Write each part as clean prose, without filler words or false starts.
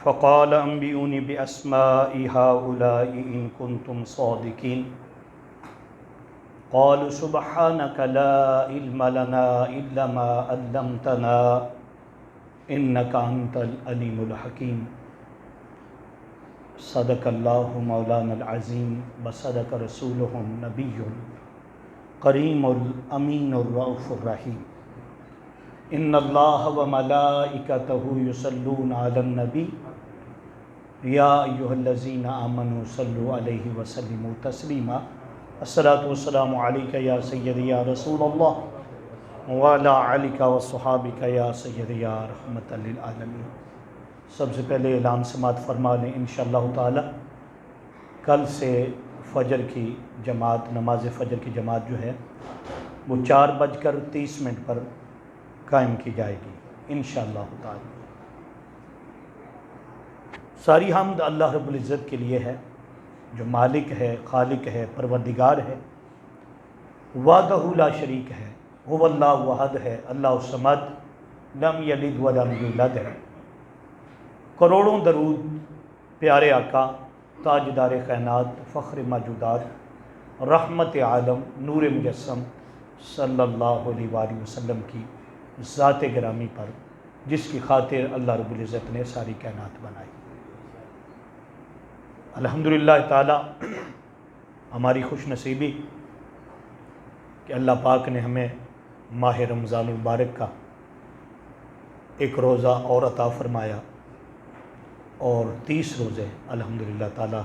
فقال انبئوني بأسماء هؤلاء إن كنتم صادقين قالوا سبحانك لا علم لنا إلا ما علمتنا إنك أنت العليم الحكيم صدق الله مولانا العظيم وصدق رسوله النبي الكريم الأمين الرؤوف الرحيم إن الله وملائكته يصلون على النبي يا أيها الذين آمنوا صلوا عليه وسلموا تسليما الصلاة والسلام عليك يا سيدي يا رسول الله وعلى آلك وصحابك يا سيدي يا رحمة للعالمين۔ سب سے پہلے اعلان سماعت فرما لیں انشاءاللہ تعالی کل سے فجر کی جماعت، نماز فجر کی جماعت جو ہے وہ 4:30 پر قائم کی جائے گی انشاءاللہ تعالی۔ ساری حمد اللہ رب العزت کے لیے ہے جو مالک ہے، خالق ہے، پروردگار ہے، وحدہ لا شریک ہے، هو اللہ احد ہے، اللہ الصمد، لم یلد ولم یولد ہے۔ کروڑوں درود پیارے آقا، تاجدار کائنات، فخر موجودات، رحمت عالم، نور مجسم صلی اللہ علیہ وآلہ وسلم کی ذات گرامی پر جس کی خاطر اللہ رب العزت نے ساری کائنات بنائی۔ الحمدللہ تعالی ہماری خوش نصیبی کہ اللہ پاک نے ہمیں ماہ رمضان المبارک کا ایک روزہ اور عطا فرمایا اور 30 روزے الحمدللہ تعالی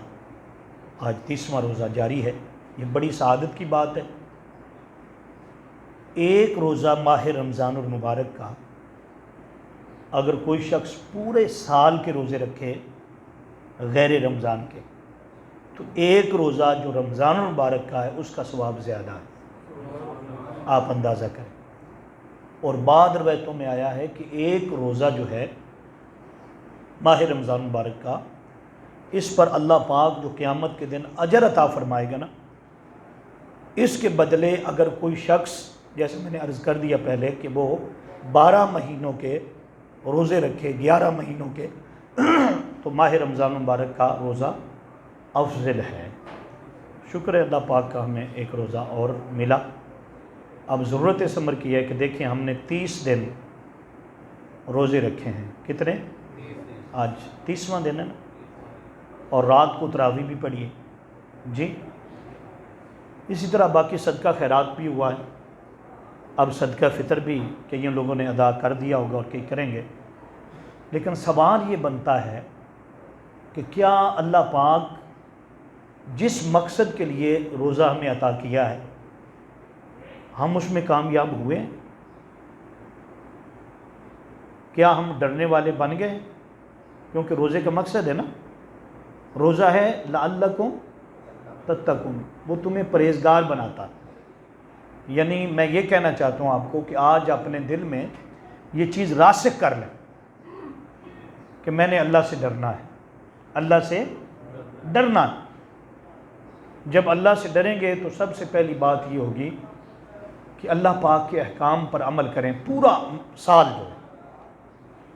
آج 30واں روزہ جاری ہے۔ یہ بڑی سعادت کی بات ہے۔ ایک روزہ ماہ رمضان المبارک کا اگر کوئی شخص پورے سال کے روزے رکھے غیر رمضان کے تو ایک روزہ جو رمضان المبارک کا ہے اس کا ثواب زیادہ ہے، آپ اندازہ کریں۔ اور بعض روایتوں میں آیا ہے کہ ایک روزہ جو ہے ماہ رمضان المبارک کا، اس پر اللہ پاک جو قیامت کے دن اجر عطا فرمائے گا نا، اس کے بدلے اگر کوئی شخص، جیسے میں نے عرض کر دیا پہلے کہ وہ 12 مہینوں کے روزے رکھے، 11 مہینوں کے، تو ماہ رمضان المبارک کا روزہ افضل ہے۔ شکر ہے اللہ پاک کا ہمیں ایک روزہ اور ملا۔ اب ضرورت اس امر کی ہے کہ دیکھیں ہم نے 30 دن روزے رکھے ہیں، کتنے؟ آج 30واں دن ہے نا، اور رات کو تراویح بھی پڑھی ہے جی۔ اسی طرح باقی صدقہ خیرات بھی ہوا ہے۔ اب صدقہ فطر بھی کئی لوگوں نے ادا کر دیا ہوگا اور کئی کریں گے، لیکن سوال یہ بنتا ہے کہ کیا اللہ پاک جس مقصد کے لیے روزہ ہمیں عطا کیا ہے ہم اس میں کامیاب ہوئے؟ کیا ہم ڈرنے والے بن گئے؟ کیونکہ روزے کا مقصد ہے نا، روزہ ہے لعلکم تتقون، وہ تمہیں پرہیزگار بناتا۔ یعنی میں یہ کہنا چاہتا ہوں آپ کو کہ آج اپنے دل میں یہ چیز راسخ کر لیں کہ میں نے اللہ سے ڈرنا ہے، اللہ سے ڈرنا ہے۔ جب اللہ سے ڈریں گے تو سب سے پہلی بات یہ ہوگی کہ اللہ پاک کے احکام پر عمل کریں۔ پورا سال جو ہے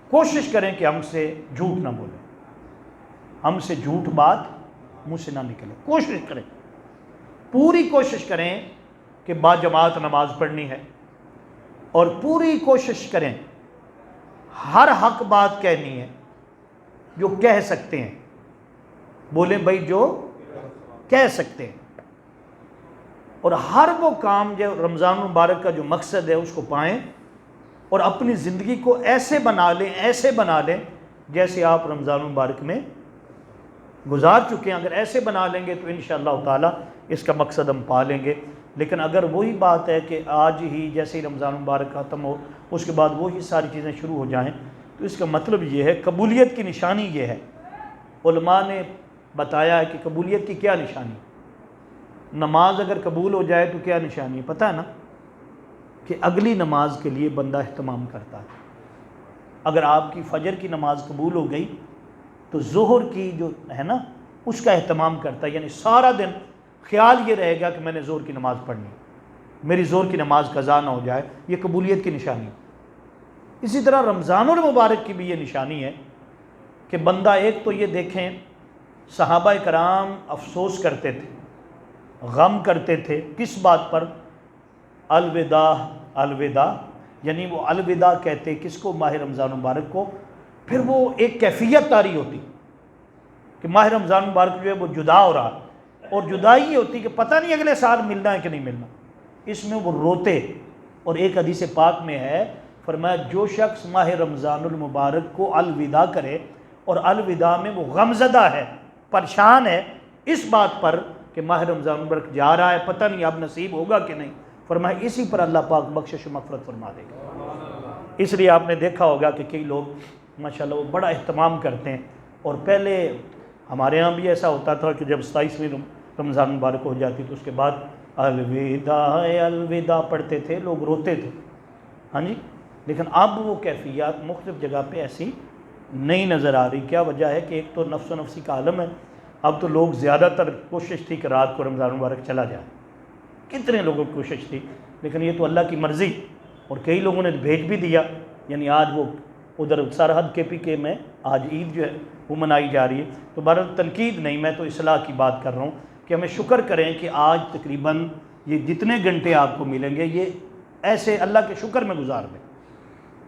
کوشش کریں کہ ہم سے جھوٹ نہ بولیں، ہم سے جھوٹ بات منہ سے نہ نکلے، کوشش کریں، پوری کوشش کریں کہ باجماعت نماز پڑھنی ہے، اور پوری کوشش کریں ہر حق بات کہنی ہے جو کہہ سکتے ہیں، بولیں بھائی جو کہہ سکتے ہیں، اور ہر وہ کام جو رمضان مبارک کا جو مقصد ہے اس کو پائیں، اور اپنی زندگی کو ایسے بنا لیں جیسے آپ رمضان مبارک میں گزار چکے ہیں۔ اگر ایسے بنا لیں گے تو انشاءاللہ تعالی اس کا مقصد ہم پا لیں گے۔ لیکن اگر وہی بات ہے کہ آج ہی جیسے ہی رمضان مبارک ختم ہو اس کے بعد وہی ساری چیزیں شروع ہو جائیں تو اس کا مطلب یہ ہے، قبولیت کی نشانی یہ ہے، علماء نے بتایا ہے کہ قبولیت کی کیا نشانی؟ نماز اگر قبول ہو جائے تو کیا نشانی ہے پتہ ہے نا؟ کہ اگلی نماز کے لیے بندہ اہتمام کرتا ہے۔ اگر آپ کی فجر کی نماز قبول ہو گئی تو ظہر کی جو ہے نا اس کا اہتمام کرتا ہے، یعنی سارا دن خیال یہ رہے گا کہ میں نے ظہر کی نماز پڑھنی، میری ظہر کی نماز قضا نہ ہو جائے، یہ قبولیت کی نشانی ہے۔ اسی طرح رمضان المبارک کی بھی یہ نشانی ہے کہ بندہ ایک تو یہ دیکھیں صحابہ کرام افسوس کرتے تھے، غم کرتے تھے کس بات پر؟ الوداع، الوداع، یعنی وہ الوداع کہتے کس کو؟ ماہ رمضان مبارک کو۔ پھر وہ ایک کیفیت طاری ہوتی کہ ماہ رمضان مبارک جو ہے وہ جدا ہو رہا، اور جدائی یہ ہوتی کہ پتہ نہیں اگلے سال ملنا ہے کہ نہیں ملنا، اس میں وہ روتے۔ اور ایک حدیث پاک میں ہے، فرمایا جو شخص ماہ رمضان المبارک کو الوداع کرے اور الوداع میں وہ غمزدہ ہے، پریشان ہے اس بات پر کہ ماہ رمضان المبارک جا رہا ہے، پتہ نہیں اب نصیب ہوگا کہ نہیں، فرمایا اسی پر اللہ پاک بخشش و مغفرت فرما دے گا۔ اس لیے آپ نے دیکھا ہوگا کہ کئی لوگ ماشاءاللہ وہ بڑا اہتمام کرتے ہیں، اور پہلے ہمارے ہاں بھی ایسا ہوتا تھا کہ جب 27ویں رمضان مبارک ہو جاتی تو اس کے بعد الوداع الوداع پڑھتے تھے، لوگ روتے تھے، ہاں جی۔ لیکن اب وہ کیفیات مختلف جگہ پہ ایسی نہیں نظر آ رہی۔ کیا وجہ ہے؟ کہ ایک تو نفس و نفسی کا عالم ہے، اب تو لوگ زیادہ تر کوشش تھی کہ رات کو رمضان مبارک چلا جائے، کتنے لوگوں کی کوشش تھی، لیکن یہ تو اللہ کی مرضی، اور کئی لوگوں نے بھیج بھی دیا، یعنی آج وہ ادھر سرحد کے پی کے میں آج عید جو ہے وہ منائی جا رہی ہے۔ تو بہرحال تنقید نہیں، میں تو اصلاح کی بات کر رہا ہوں کہ ہمیں شکر کریں کہ آج تقریباً یہ جتنے گھنٹے آپ کو ملیں گے یہ ایسے اللہ کے شکر میں گزار دیں،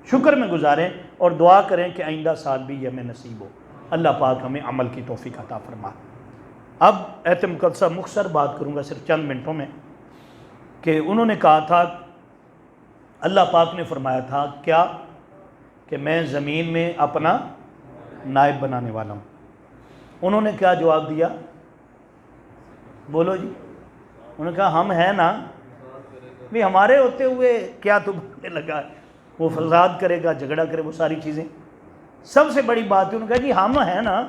شکر میں گزاریں، اور دعا کریں کہ آئندہ سال بھی یہ ہمیں نصیب ہو۔ اللہ پاک ہمیں عمل کی توفیق عطا فرمائے۔ اب ایت مقدسہ مختصر بات کروں گا صرف چند منٹوں میں، کہ انہوں نے کہا تھا، اللہ پاک نے فرمایا تھا کیا؟ کہ میں زمین میں اپنا نائب بنانے والا ہوں۔ انہوں نے کیا جواب دیا؟ بولو جی۔ انہوں نے کہا ہم ہیں نا، بھی ہمارے ہوتے ہوئے کیا تمہیں لگا ہے وہ فساد کرے گا، جھگڑا کرے، وہ ساری چیزیں۔ سب سے بڑی بات ہے، انہوں نے کہا جی ہم ہیں نا۔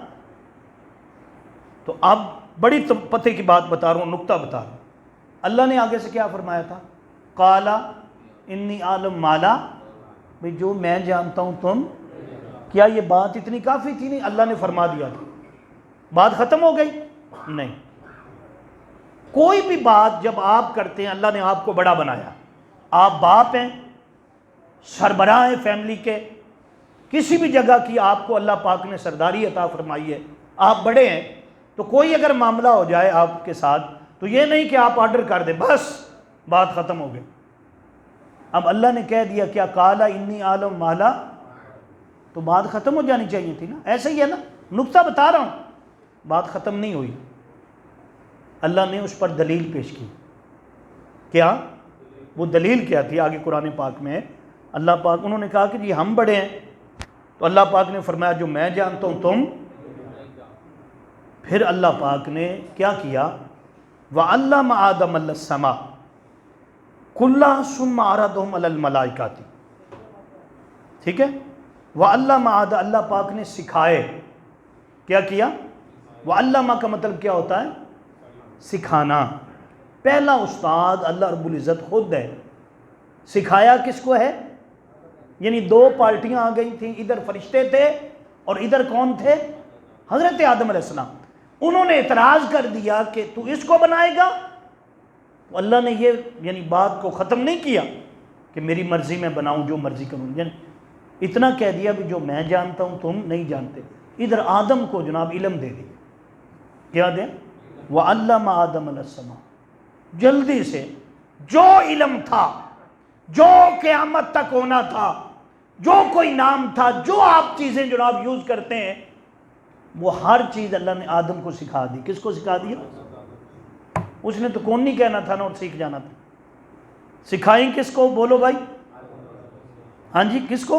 تو اب بڑی پتے کی بات بتا رہا ہوں، نکتہ بتا رہا ہوں۔ اللہ نے آگے سے کیا فرمایا تھا؟ قالا انی عالم مالا، بھئی جو میں جانتا ہوں تم، کیا یہ بات اتنی کافی تھی؟ نہیں، اللہ نے فرما دیا تھا، بات ختم ہو گئی؟ نہیں، کوئی بھی بات جب آپ کرتے ہیں اللہ نے آپ کو بڑا بنایا، آپ باپ ہیں، سربراہ ہیں فیملی کے، کسی بھی جگہ کی آپ کو اللہ پاک نے سرداری عطا فرمائی ہے، آپ بڑے ہیں، تو کوئی اگر معاملہ ہو جائے آپ کے ساتھ تو یہ نہیں کہ آپ آرڈر کر دیں بس بات ختم ہو گئی۔ اب اللہ نے کہہ دیا کیا قالا انی عالم مالا، تو بات ختم ہو جانی چاہیے تھی نا، ایسا ہی ہے نا، نکتہ بتا رہا ہوں، بات ختم نہیں ہوئی۔ اللہ نے اس پر دلیل پیش کی، کیا؟ وہ دلیل کیا تھی؟ آگے قرآن پاک میں اللہ پاک، انہوں نے کہا کہ جی ہم بڑے ہیں، تو اللہ پاک نے فرمایا جو میں جانتا ہوں تم۔ پھر اللہ پاک نے کیا کیا؟ وَعَلَّمَ آدَمَ السَّمَاءَ كُلَّهَا ثُمَّ عَرَضَهُمْ عَلَى الْمَلَائِكَةِ، ٹھیک ہے؟ وَعَلَّمَ آدَمَ، اللہ پاک نے سکھائے، کیا کیا؟ وَعَلَّمَ کا مطلب کیا ہوتا ہے؟ سکھانا۔ پہلا استاد اللہ رب العزت خود ہے، سکھایا کس کو ہے؟ یعنی دو پارٹیاں آ گئی تھیں، ادھر فرشتے تھے اور ادھر کون تھے؟ حضرت آدم علیہ السلام۔ انہوں نے اعتراض کر دیا کہ تو اس کو بنائے گا، تو اللہ نے یہ یعنی بات کو ختم نہیں کیا کہ میری مرضی میں بناؤں، جو مرضی کروں، یعنی اتنا کہہ دیا کہ جو میں جانتا ہوں تم نہیں جانتے۔ ادھر آدم کو جناب علم دے دیا، کیا دیں؟ وَعَلَّمَ آدَمَ السَّمَاءَ، جلدی سے جو علم تھا، جو قیامت تک ہونا تھا، جو کوئی نام تھا، جو آپ چیزیں جناب یوز کرتے ہیں، وہ ہر چیز اللہ نے آدم کو سکھا دی۔ کس کو سکھا دیا؟ اس نے تو کون نہیں کہنا تھا نا، اور سیکھ جانا تھا۔ سکھائیں کس کو؟ بولو بھائی، ہاں جی کس کو؟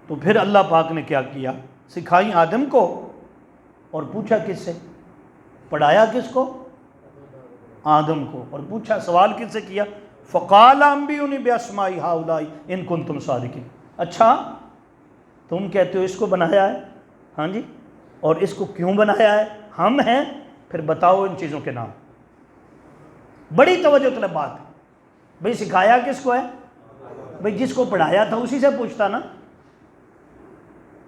تو پھر اللہ پاک نے کیا کیا؟ سکھائیں آدم کو، اور پوچھا کس سے؟ پڑھایا کس کو؟ آدم کو، اور پوچھا سوال کس سے کیا؟ فَقَالَ أَنبِئُونِي بِأَسْمَاءِ هَؤُلَاءِ إِن كُنتُمْ صَادِقِينَ۔ اچھا تم کہتے ہو اس کو بنایا ہے، ہاں جی، اور اس کو کیوں بنایا ہے؟ ہم ہیں، پھر بتاؤ ان چیزوں کے نام۔ بڑی توجہ طلب بات ہے بھئی، سکھایا کس کو ہے؟ بھئی جس کو پڑھایا تھا اسی سے پوچھتا نا،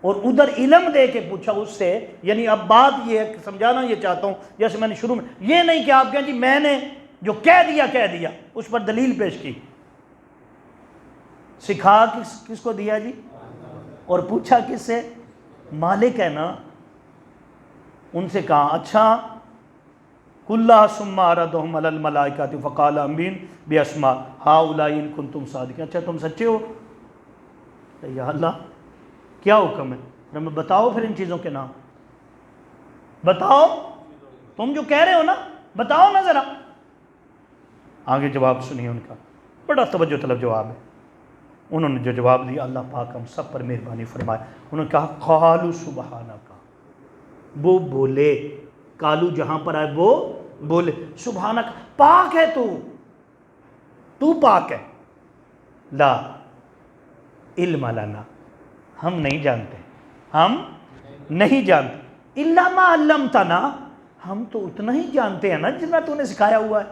اور ادھر علم دے کے پوچھا اس سے۔ یعنی اب بات یہ ہے کہ سمجھانا یہ چاہتا ہوں، جیسے میں نے شروع میں یہ نہیں کہ آپ کہیں جی میں نے جو کہہ دیا، اس پر دلیل پیش کی۔ سکھا کس کو دیا جی؟ اور پوچھا کس سے؟ مالک ہے نا، ان سے کہا اچھا کلّا ثم عرضهم علی الملائکۃ فقال امین باسماء ہؤلاء ان کنتم صادقین، اچھا تم سچے ہو؟ یا اللہ کیا حکم ہے؟ ہمیں بتاؤ پھر ان چیزوں کے نام، بتاؤ تم جو کہہ رہے ہو نا، بتاؤ نا ذرا۔ آگے جواب سنیے ان کا، بڑا توجہ طلب جواب ہے۔ انہوں نے جو جواب دیا، اللہ پاک ہم سب پر مہربانی فرمائے، انہوں نے کہا قالوا سبحانک، وہ بولے، کالو جہاں پر آئے وہ بولے، سبحانک پاک ہے تو پاک ہے، لا علم لنا، ہم نہیں جانتے، ہم نہیں جانتے، الا ما علمتنا، ہم تو اتنا ہی جانتے ہیں نا جتنا تو نے سکھایا ہوا ہے،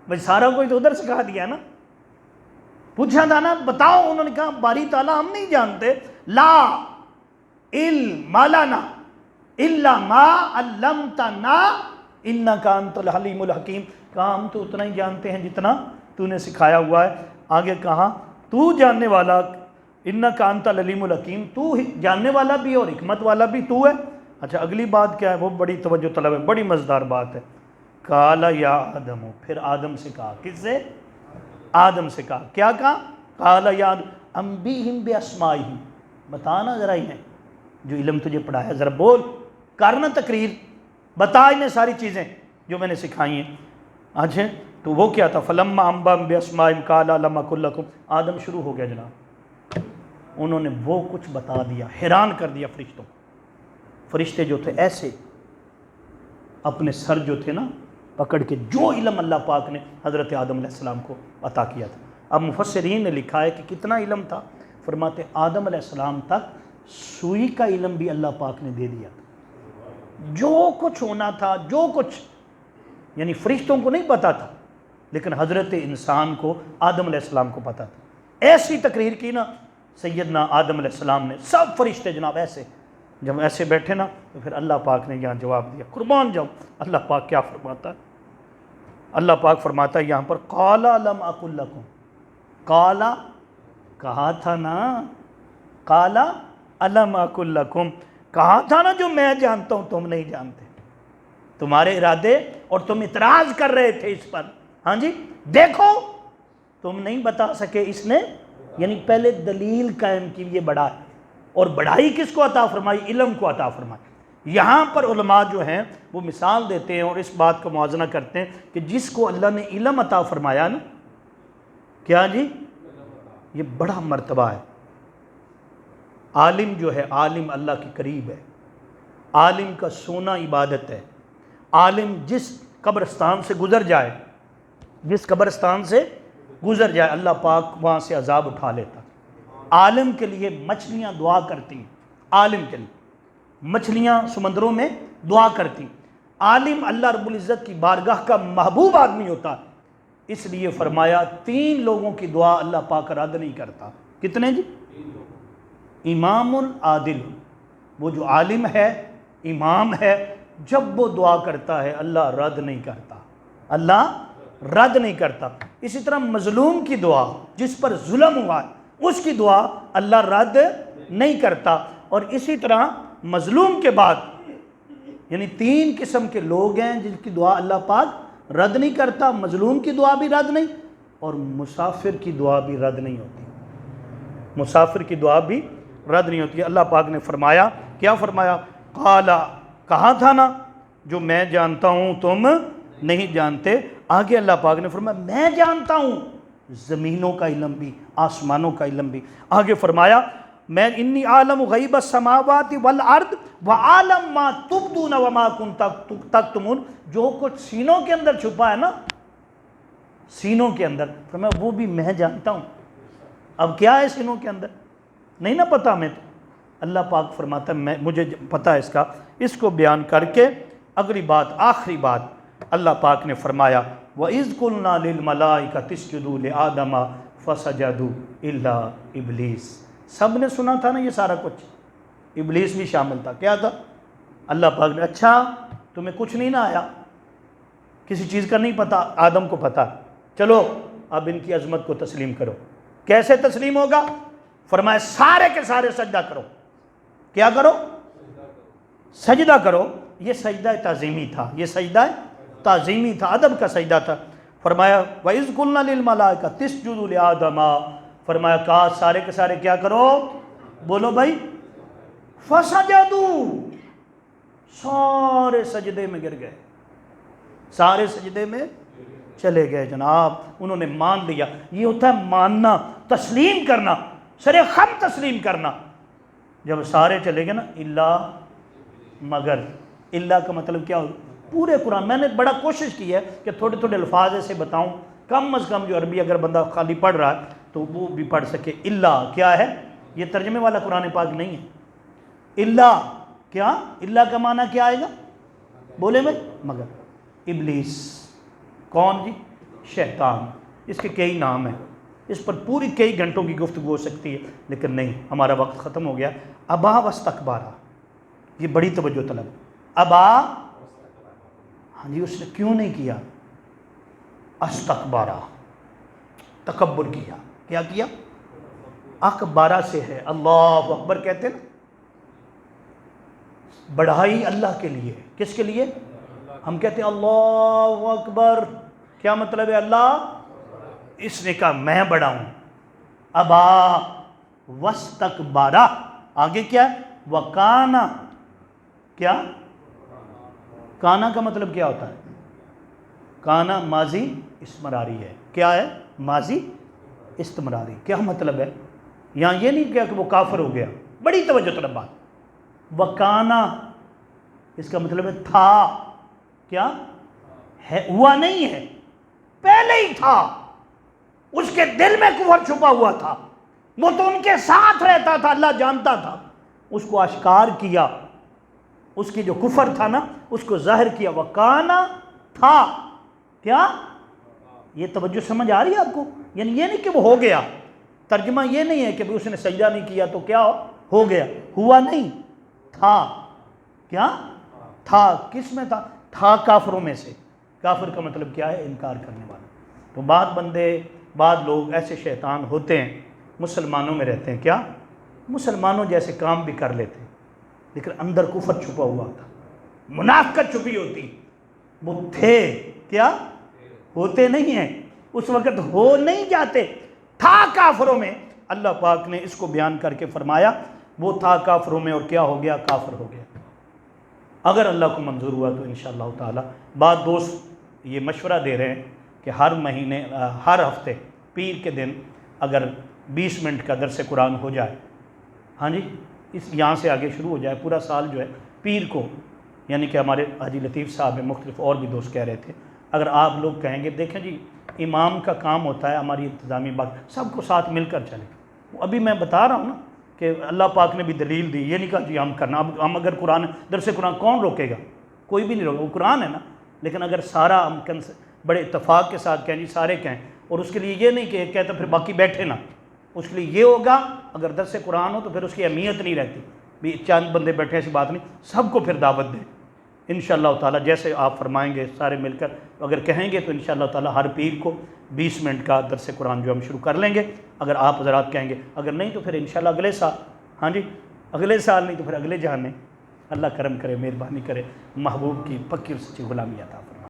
بھائی سارا کوئی تو ادھر سکھا دیا نا، پوچھا تھا نا بتاؤ، انہوں نے کہا باری تعالیٰ ہم نہیں جانتے، لا علم لنا الا ما علمتنا انک انت الحلیم الحکیم، کہا ہم تو اتنا ہی جانتے ہیں جتنا تو نے سکھایا ہوا ہے۔ آگے کہا تو جاننے والا، انک انت العلیم الحکیم، تو جاننے والا بھی اور حکمت والا بھی تو ہے۔ اچھا اگلی بات کیا ہے، وہ بڑی توجہ طلب ہے، بڑی مزیدار بات ہے۔ قال یا آدم، پھر آدم سے کہا، کس سے؟ آدم سے کہا، کیا کہا؟ قال یا آدم انبئہم باسمائہم، بتانا ذرا انہیں جو علم تجھے پڑھایا، ذرا بول، کرنا تقریر، بتا انہیں ساری چیزیں جو میں نے سکھائی ہیں۔ اچھا تو وہ کیا تھا؟ فلما انبأہم باسمائہم قال الم اقل لکم، آدم شروع ہو گیا جناب، انہوں نے وہ کچھ بتا دیا، حیران کر دیا فرشتوں کو۔ فرشتے جو تھے ایسے اپنے سر جو تھے نا پکڑ کے، جو علم اللہ پاک نے حضرت آدم علیہ السلام کو عطا کیا تھا۔ اب مفسرین نے لکھا ہے کہ کتنا علم تھا، فرماتے آدم علیہ السلام تک سوئی کا علم بھی اللہ پاک نے دے دیا تھا، جو کچھ ہونا تھا، جو کچھ، یعنی فرشتوں کو نہیں پتا تھا لیکن حضرت انسان کو، آدم علیہ السلام کو پتا تھا۔ ایسی تقریر کی نا سیدنا آدم علیہ السلام نے، سب فرشتے جناب ایسے، جب ایسے بیٹھے نا تو پھر اللہ پاک نے یہاں جواب دیا، قربان جاؤ اللہ پاک کیا فرماتا ہے۔ اللہ پاک فرماتا ہے یہاں پر قال لم اقل لکم، قال کہا تھا نا، قال الم اقل لکم، کہا تھا نا جو میں جانتا ہوں تم نہیں جانتے، تمہارے ارادے اور تم اعتراض کر رہے تھے اس پر، ہاں جی دیکھو تم نہیں بتا سکے، اس نے یعنی پہلے دلیل قائم کی، یہ بڑا ہے، اور بڑائی کس کو عطا فرمائی؟ علم کو عطا فرمائی۔ یہاں پر علماء جو ہیں وہ مثال دیتے ہیں اور اس بات کا موازنہ کرتے ہیں کہ جس کو اللہ نے علم عطا فرمایا نا، کیا جی، یہ بڑا مرتبہ ہے۔ عالم جو ہے، عالم اللہ کے قریب ہے، عالم کا سونا عبادت ہے۔ عالم جس قبرستان سے گزر جائے، جس قبرستان سے گزر جائے، اللہ پاک وہاں سے عذاب اٹھا لیتا۔ عالم کے لیے مچھلیاں دعا کرتی ہیں، عالم کے لیے مچھلیاں سمندروں میں دعا کرتی۔ عالم اللہ رب العزت کی بارگاہ کا محبوب آدمی ہوتا ہے، اس لیے فرمایا 3 لوگوں کی دعا اللہ پاک رد نہیں کرتا۔ کتنے جی؟ امام العادل، وہ جو عالم ہے، امام ہے، جب وہ دعا کرتا ہے اللہ رد نہیں کرتا، اللہ رد نہیں کرتا۔ اسی طرح مظلوم کی دعا، جس پر ظلم ہوا ہے اس کی دعا اللہ رد نہیں کرتا۔ اور اسی طرح مظلوم کے بعد یعنی 3 قسم کے لوگ ہیں جن کی دعا اللہ پاک رد نہیں کرتا، مظلوم کی دعا بھی رد نہیں، اور مسافر کی دعا بھی رد نہیں ہوتی، مسافر کی دعا بھی رد نہیں ہوتی۔ اللہ پاک نے فرمایا، کیا فرمایا؟ قال، کہا تھا نا جو میں جانتا ہوں تم نہیں جانتے۔ آگے اللہ پاک نے فرمایا میں جانتا ہوں زمینوں کا علم بھی، آسمانوں کا علم بھی۔ آگے فرمایا میں انی عالم غیب السماوات والارض وعالم ما تبدون وما کنتم تکتمون، جو کچھ سینوں کے اندر چھپا ہے نا، سینوں کے اندر، فرمایا وہ بھی میں جانتا ہوں۔ اب کیا ہے سینوں کے اندر؟ نہیں نا پتا میں تو، اللہ پاک فرماتا ہے مجھے پتہ ہے اس کا۔ اس کو بیان کر کے اگلی بات، آخری بات، اللہ پاک نے فرمایا وَإِذْ قُلْنَا لِلْمَلَائِكَةِ اسْجُدُوا لِآدَمَ فَسَجَدُوا إِلَّا إِبْلِيسَ، سب نے سنا تھا نا یہ سارا کچھ، ابلیس بھی شامل تھا۔ کیا تھا؟ اللہ پاک نے، اچھا تمہیں کچھ نہیں نہ آیا، کسی چیز کا نہیں پتا، آدم کو پتا، چلو اب ان کی عظمت کو تسلیم کرو۔ کیسے تسلیم ہوگا؟ فرمایا سارے کے سارے سجدہ کرو، کیا کرو؟ سجدہ کرو. یہ سجدہ تعظیمی تھا، یہ سجدہ تعظیمی تھا، ادب کا سجدہ تھا. فرمایا وَإِذْ قُلْنَا لِلْمَلَائِكَةِ اسْجُدُوا لِآدَمَ، فرمایا کہا سارے کے سارے کیا کرو؟ بولو بھائی. فَسَجَدُوا، سارے سجدے میں گر گئے، سارے سجدے میں چلے گئے جناب. انہوں نے مان لیا. یہ ہوتا ہے ماننا، تسلیم کرنا، سر خم تسلیم کرنا. جب سارے چلے گئے نا، اللہ مگر، اللہ کا مطلب کیا ہو؟ پورے قرآن میں نے بڑا کوشش کی ہے کہ تھوڑے تھوڑے الفاظ ایسے بتاؤں، کم از کم جو عربی اگر بندہ خالی پڑھ رہا ہے تو وہ بھی پڑھ سکے. اللہ کیا ہے؟ یہ ترجمے والا قرآن پاک نہیں ہے. اللہ کیا؟ اللہ کا معنی کیا آئے گا؟ بولے میں مگر. ابلیس کون جی؟ شیطان. اس کے کئی نام ہیں، اس پر پوری کئی گھنٹوں کی گفتگو ہو سکتی ہے، لیکن نہیں، ہمارا وقت ختم ہو گیا. ابا واستکبارا، یہ بڑی توجہ طلب. ابا، ہاں جی، اس نے کیوں نہیں کیا؟ استکبارا، تکبر کیا. کیا کیا؟ اکبارہ سے ہے، اللہ اکبر کہتے ہیں. بڑھائی اللہ کے لیے. کس کے لیے؟ ہم کہتے ہیں اللہ اکبر، کیا مطلب ہے؟ اللہ، اس نے کہا میں بڑا ہوں. ابا واستکبارا، آگے کیا ہے؟ وکانا، کیا؟ کانا کا مطلب کیا ہوتا ہے؟ کانا ماضی استمراری ہے. کیا ہے؟ ماضی استمراری. کیا مطلب ہے؟ یہاں یہ نہیں کیا کہ وہ کافر ہو گیا، بڑی توجہ طلب بات. وکانا اس کا مطلب ہے تھا. کیا ہے؟ ہوا نہیں ہے، پہلے ہی تھا. اس کے دل میں کفر چھپا ہوا تھا، وہ تو ان کے ساتھ رہتا تھا، اللہ جانتا تھا. اس کو اشکار کیا، اس کی جو کفر تھا نا اس کو ظاہر کیا. وکانا تھا. کیا؟ یہ توجہ سمجھ آ رہی ہے آپ کو؟ یعنی یہ نہیں کہ وہ ہو گیا، ترجمہ یہ نہیں ہے کہ اس نے سجدہ نہیں کیا تو کیا ہو گیا. ہوا نہیں، تھا. کیا تھا؟ کس میں تھا؟ تھا کافروں میں سے. کافر کا مطلب کیا ہے؟ انکار کرنے والا. تو بعض بندے، بعض لوگ ایسے شیطان ہوتے ہیں، مسلمانوں میں رہتے ہیں، کیا مسلمانوں جیسے کام بھی کر لیتے ہیں، لیکن اندر کفر چھپا ہوا تھا، منافقت چھپی ہوتی. وہ تھے، کیا ہوتے نہیں ہیں، اس وقت ہو نہیں جاتے، تھا کافروں میں. اللہ پاک نے اس کو بیان کر کے فرمایا وہ تھا کافروں میں اور کیا ہو گیا؟ کافر ہو گیا. اگر اللہ کو منظور ہوا تو انشاءاللہ تعالی. بعض دوست یہ مشورہ دے رہے ہیں کہ ہر مہینے، ہر ہفتے پیر کے دن اگر 20 منٹ کا درس قرآن ہو جائے، ہاں جی، اس یہاں سے آگے شروع ہو جائے، پورا سال جو ہے پیر کو، یعنی کہ ہمارے حاجی لطیف صاحب ہیں، مختلف اور بھی دوست کہہ رہے تھے، اگر آپ لوگ کہیں گے، دیکھیں جی امام کا کام ہوتا ہے، ہماری انتظامی بات سب کو ساتھ مل کر چلے. ابھی میں بتا رہا ہوں نا کہ اللہ پاک نے بھی دلیل دی، یہ نہیں کہا جی ہم کرنا. اب ہم اگر قرآن درس قرآن کون روکے گا؟ کوئی بھی نہیں روکے، وہ قرآن ہے نا. لیکن اگر سارا ہم بڑے اتفاق کے ساتھ کہیں جی سارے کہیں، اور اس کے لیے یہ نہیں کہ کہتے پھر باقی بیٹھے نا، اس کے لیے یہ ہوگا اگر درس قرآن ہو تو پھر اس کی اہمیت نہیں رہتی بھی چند بندے بیٹھے، ایسی بات نہیں، سب کو پھر دعوت دیں انشاءاللہ تعالیٰ جیسے آپ فرمائیں گے سارے مل کر. اگر کہیں گے تو انشاءاللہ تعالیٰ ہر پیر کو 20 منٹ کا درس قرآن جو ہم شروع کر لیں گے، اگر آپ حضرات کہیں گے. اگر نہیں تو پھر انشاءاللہ اگلے سال، ہاں جی اگلے سال نہیں تو پھر اگلے جہان میں. اللہ کرم کرے، مہربانی کرے، محبوب کی پکی اور سچی غلامی عطا فرمائے.